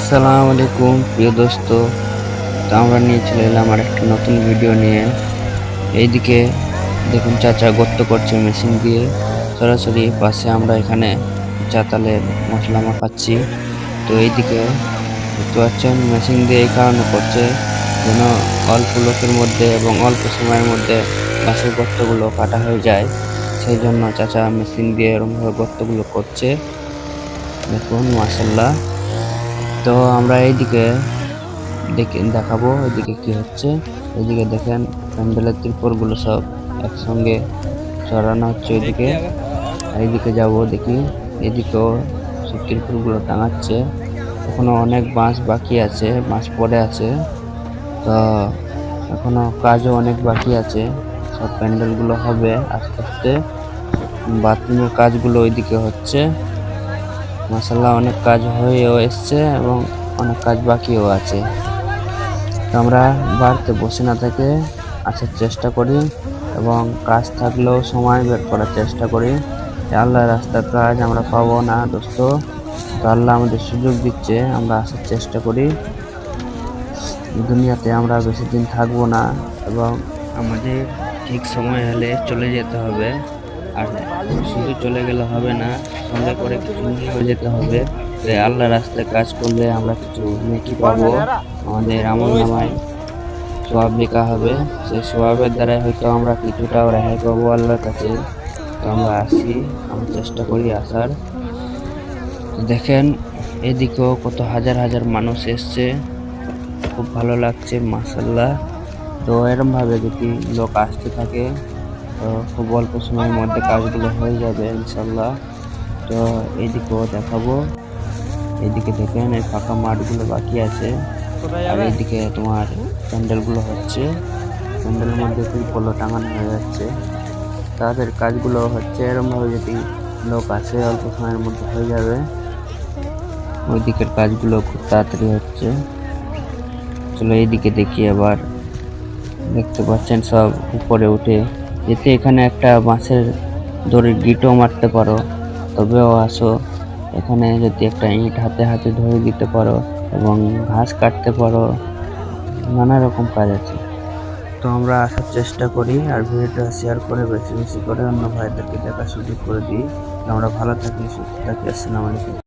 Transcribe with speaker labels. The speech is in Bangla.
Speaker 1: আসসালামু আলাইকুম প্রিয় দোস্ত। তো আমরা নিয়ে চলে এলাম আর একটা নতুন ভিডিও নিয়ে। এইদিকে দেখুন চাচা গর্ত করছে মেশিন দিয়ে সরাসরি পাশে আমরা এখানে চাতালের মশলা মাখাচ্ছি। তো এইদিকে দেখতে পাচ্ছেন মেশিন দিয়ে এই কারণে করছে যেন অল্প লোকের মধ্যে এবং অল্প সময়ের মধ্যে বাঁশের গর্তগুলো কাটা হয়ে যায়, সেই জন্য চাচা মেশিন দিয়ে এরকমভাবে গর্তগুলো করছে। দেখুন মাশাআল্লাহ। তো আমরা এইদিকে দেখাবো এদিকে কি হচ্ছে। এইদিকে দেখেন প্যান্ডেলের ত্রিপলগুলো সব একসঙ্গে চড়ানো হচ্ছে ওইদিকে। আর এইদিকে যাবো দেখি, এদিকেও সব ত্রিপলগুলো টাঙাচ্ছে। এখনো অনেক বাঁশ বাকি আছে, বাঁশ পড়ে আছে। তো এখনো কাজও অনেক বাকি আছে, সব প্যান্ডেলগুলো হবে আস্তে আস্তে। বাথরুমের কাজগুলো ওইদিকে হচ্ছে। মাশাআল্লাহ অনেক কাজ হয়েও এসছে এবং অনেক কাজ বাকিও আছে। তো আমরা বাড়িতে বসে না থেকে আসার চেষ্টা করি এবং কাজ থাকলেও সময় বের করার চেষ্টা করি। আল্লাহর রাস্তার কাজ আমরা পাবো না দোস্ত, তো আল্লাহ আমাদের সুযোগ দিচ্ছে, আমরা আসার চেষ্টা করি। দুনিয়াতে আমরা বেশি দিন থাকবো না এবং আমাদের ঠিক সময় হলে চলে যেতে হবে। আর শুধু চলে গেলে হবে না, সঙ্গে করে কিছু নিয়েও যেতে হবে। আল্লাহ রাস্তায় কাজ করলে আমরা কিছু নেকি পাবো, আমাদের আমল নামায় সওয়াব লেখা হবে। সেই সওয়াবের দ্বারাই হয়তো আমরা কিছুটাও রেহাই পাবো আল্লাহর কাছে। তো আমরা আসি, আমরা চেষ্টা করি আসার। দেখেন এদিকেও কত হাজার হাজার মানুষ এসছে, খুব ভালো লাগছে মাশাআল্লাহ। তো এরকম ভাবে যদি লোক আসতে থাকে তো খুব অল্প সময়ের মধ্যে কাজগুলো হয়ে যাবে ইনশাল্লাহ। তো এইদিকেও দেখাবো, এইদিকে দেখেন এই ফাঁকা মাঠগুলো বাকি আছে। আর এইদিকে তোমার প্যান্ডেলগুলো হচ্ছে, প্যান্ডেলের মধ্যে ত্রিপলও টাঙানো হয়ে যাচ্ছে। তাদের কাজগুলো হচ্ছে এরকম ভাবে যদি লোক আসে অল্প সময়ের মধ্যে হয়ে যাবে। ওই দিকের কাজগুলো খুব তাড়াতাড়ি হচ্ছে। চলো এইদিকে দেখি আবার। দেখতে পাচ্ছেন সব উপরে উঠে যেতে, এখানে একটা বাঁশের দড়ির গিটও মারতে পারো, তবেও আসো। এখানে যদি একটা ইট হাতে হাতে ধরে দিতে পারো এবং ঘাস কাটতে পারো, নানা রকম কাজ আছে। তো আমরা আসার চেষ্টা করি আর ভিডিওটা শেয়ার করে বেশি বেশি করে অন্য ভাইদেরকে দেখার সুযোগ করে দিই। আমরা ভালো থাকি, সুস্থ থাকি। আসসালামু আলাইকুম।